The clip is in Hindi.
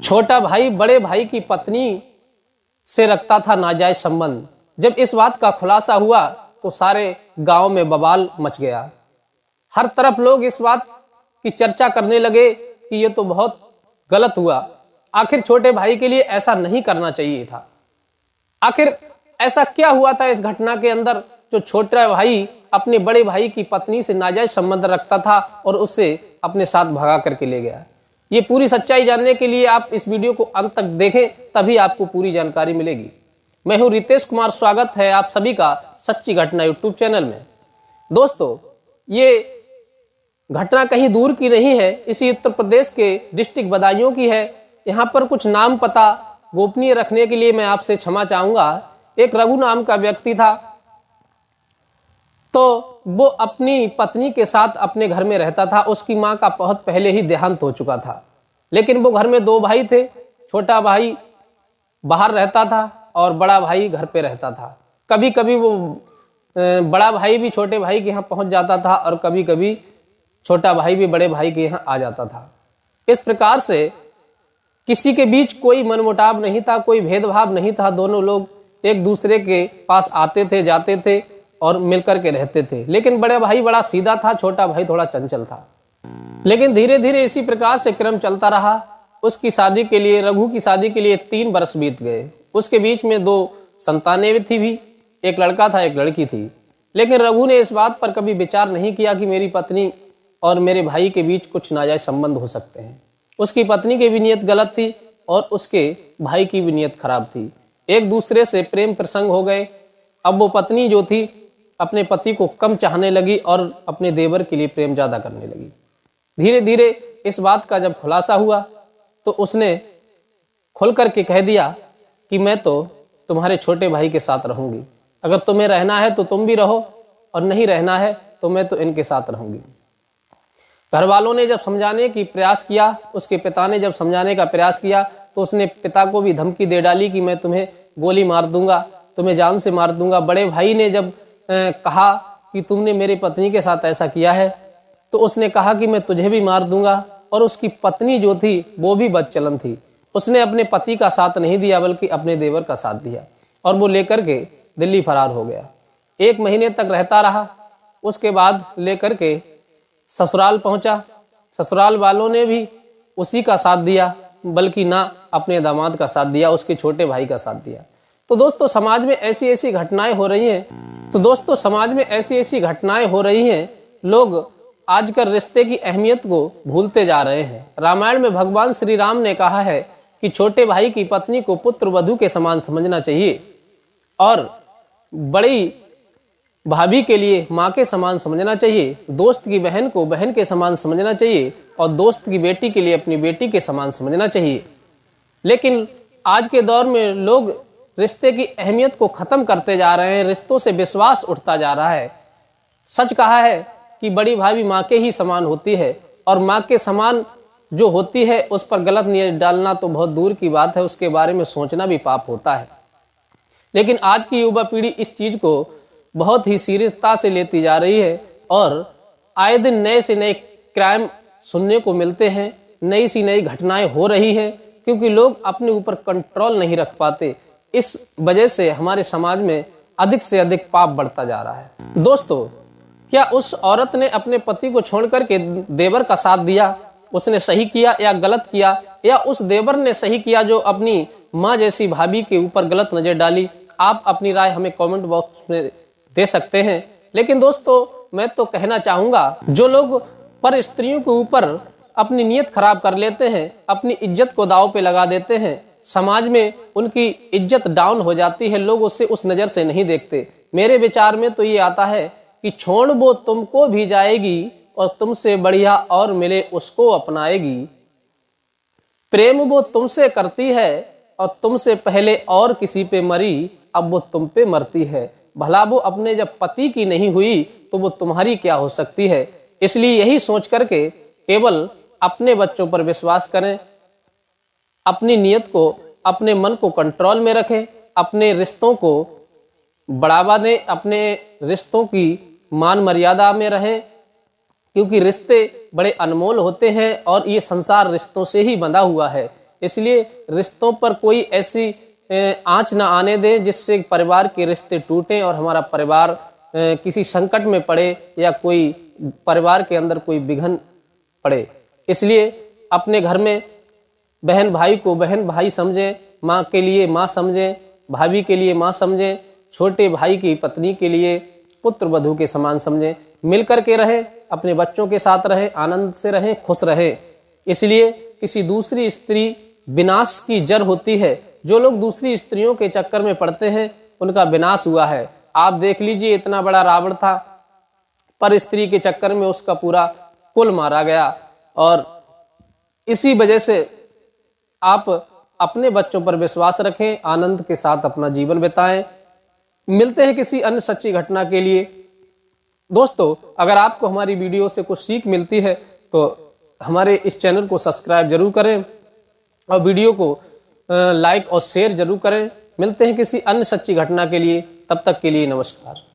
छोटा भाई बड़े भाई की पत्नी से रखता था नाजायज संबंध। जब इस बात का खुलासा हुआ तो सारे गांव में बवाल मच गया। हर तरफ लोग इस बात की चर्चा करने लगे कि ये तो बहुत गलत हुआ। आखिर छोटे भाई के लिए ऐसा नहीं करना चाहिए था। आखिर ऐसा क्या हुआ था इस घटना के अंदर जो छोटा भाई अपने बड़े भाई की पत्नी से नाजायज संबंध रखता था और उससे अपने साथ भगा करके ले गया। ये पूरी सच्चाई जानने के लिए आप इस वीडियो को अंत तक देखें, तभी आपको पूरी जानकारी मिलेगी। मैं हूं रितेश कुमार, स्वागत है आप सभी का सच्ची घटना यूट्यूब चैनल में। दोस्तों, ये घटना कहीं दूर की नहीं है, इसी उत्तर प्रदेश के डिस्ट्रिक्ट बदायूं की है। यहाँ पर कुछ नाम पता गोपनीय रखने के लिए मैं आपसे क्षमा चाहूंगा। एक रघु नाम का व्यक्ति था, तो वो अपनी पत्नी के साथ अपने घर में रहता था। उसकी मां का बहुत पहले ही देहांत हो चुका था, लेकिन वो घर में दो भाई थे। छोटा भाई बाहर रहता था और बड़ा भाई घर पे रहता था। कभी कभी वो बड़ा भाई भी छोटे भाई के यहाँ पहुंच जाता था और कभी कभी छोटा भाई भी बड़े भाई के यहाँ आ जाता था। इस प्रकार से किसी के बीच कोई मनमुटाव नहीं था, कोई भेदभाव नहीं था। दोनों लोग एक दूसरे के पास आते थे, जाते थे और मिलकर के रहते थे। लेकिन बड़े भाई बड़ा सीधा था, छोटा भाई थोड़ा चंचल था। लेकिन धीरे धीरे इसी प्रकार से क्रम चलता रहा। उसकी शादी के लिए, रघु की शादी के लिए 3 वर्ष बीत गए। उसके बीच में 2 संतानें थी भी, एक लड़का था एक लड़की थी। लेकिन रघु ने इस बात पर कभी विचार नहीं किया कि मेरी पत्नी और मेरे भाई के बीच कुछ नाजायज संबंध हो सकते हैं। उसकी पत्नी की भी नीयत गलत थी और उसके भाई की भी नीयत खराब थी। एक दूसरे से प्रेम प्रसंग हो गए। अब वो पत्नी जो थी अपने पति को कम चाहने लगी और अपने देवर के लिए प्रेम ज्यादा करने लगी। धीरे धीरे इस बात का जब खुलासा हुआ तो उसने खुल करके कह दिया कि मैं तो तुम्हारे छोटे भाई के साथ रहूंगी। अगर तुम्हें रहना है तो तुम भी रहो और नहीं रहना है तो मैं तो इनके साथ रहूंगी। घर वालों ने जब समझाने की प्रयास किया, उसके पिता ने जब समझाने का प्रयास किया तो उसने पिता को भी धमकी दे डाली कि मैं तुम्हें गोली मार दूंगा, तुम्हें जान से मार दूंगा। बड़े भाई ने जब कहा कि तुमने मेरी पत्नी के साथ ऐसा किया है तो उसने कहा कि मैं तुझे भी मार दूंगा। और उसकी पत्नी जो थी वो भी बदचलन थी। उसने अपने पति का साथ नहीं दिया बल्कि अपने देवर का साथ दिया और वो लेकर के दिल्ली फरार हो गया। 1 महीने तक रहता रहा। उसके बाद लेकर के ससुराल पहुंचा। ससुराल वालों ने भी उसी का साथ दिया, बल्कि ना अपने दामाद का साथ दिया, उसके छोटे भाई का साथ दिया। तो दोस्तों, समाज में ऐसी ऐसी घटनाएं हो रही हैं। लोग आजकल रिश्ते की अहमियत को भूलते जा रहे हैं। रामायण में भगवान श्री राम ने कहा है कि छोटे भाई की पत्नी को पुत्र वधू के समान समझना चाहिए और बड़ी भाभी के लिए माँ के समान समझना चाहिए। दोस्त की बहन को बहन के समान समझना चाहिए और दोस्त की बेटी के लिए अपनी बेटी के समान समझना चाहिए। लेकिन आज के दौर में लोग रिश्ते की अहमियत को खत्म करते जा रहे हैं। रिश्तों से विश्वास उठता जा रहा है। सच कहा है कि बड़ी भाभी माँ के ही समान होती है और माँ के समान जो होती है उस पर गलत नियत डालना तो बहुत दूर की बात है, उसके बारे में सोचना भी पाप होता है। लेकिन आज की युवा पीढ़ी इस चीज को बहुत ही सीरियसता से लेती जा रही है और आए दिन नए से नए क्राइम सुनने को मिलते हैं, नई सी नई घटनाएं हो रही हैं, क्योंकि लोग अपने ऊपर कंट्रोल नहीं रख पाते। इस वजह से हमारे समाज में अधिक से अधिक पाप बढ़ता जा रहा है। दोस्तों, क्या उस औरत ने अपने पति को छोड़ करके देवर का साथ दिया? उसने सही किया या गलत किया? या उस देवर ने सही किया जो अपनी माँ जैसी भाभी के ऊपर गलत नजर डाली? आप अपनी राय हमें कमेंट बॉक्स में दे सकते हैं। लेकिन दोस्तों, मैं तो कहना चाहूंगा, जो लोग पर स्त्रियों के ऊपर अपनी नीयत खराब कर लेते हैं, अपनी इज्जत को दांव पे लगा देते हैं, समाज में उनकी इज्जत डाउन हो जाती है। लोग उससे उस नजर से नहीं देखते। मेरे विचार में तो ये आता है कि छोड़ वो तुमको भी जाएगी और तुमसे बढ़िया और मिले उसको अपनाएगी। प्रेम वो तुमसे करती है और तुमसे पहले और किसी पे मरी, अब वो तुम पे मरती है। भला वो अपने जब पति की नहीं हुई तो वो तुम्हारी क्या हो सकती है? इसलिए यही सोच करके केवल अपने बच्चों पर विश्वास करें, अपनी नीयत को, अपने मन को कंट्रोल में रखें, अपने रिश्तों को बढ़ावा दें, अपने रिश्तों की मान मर्यादा में रहें, क्योंकि रिश्ते बड़े अनमोल होते हैं और ये संसार रिश्तों से ही बंधा हुआ है। इसलिए रिश्तों पर कोई ऐसी आंच ना आने दें जिससे परिवार के रिश्ते टूटें और हमारा परिवार किसी संकट में पड़े या कोई परिवार के अंदर कोई विघन पड़े। इसलिए अपने घर में बहन भाई को बहन भाई समझें, माँ के लिए माँ समझें, भाभी के लिए माँ समझें, छोटे भाई की पत्नी के लिए पुत्र वधू के समान समझें। मिलकर के रहें, अपने बच्चों के साथ रहें, आनंद से रहें, खुश रहें। इसलिए किसी दूसरी स्त्री विनाश की जड़ होती है। जो लोग दूसरी स्त्रियों के चक्कर में पड़ते हैं उनका विनाश हुआ है। आप देख लीजिए, इतना बड़ा रावण था, पर स्त्री के चक्कर में उसका पूरा कुल मारा गया। और इसी वजह से आप अपने बच्चों पर विश्वास रखें, आनंद के साथ अपना जीवन बिताएं। मिलते हैं किसी अन्य सच्ची घटना के लिए। दोस्तों, अगर आपको हमारी वीडियो से कुछ सीख मिलती है तो हमारे इस चैनल को सब्सक्राइब जरूर करें और वीडियो को लाइक और शेयर जरूर करें। मिलते हैं किसी अन्य सच्ची घटना के लिए, तब तक के लिए नमस्कार।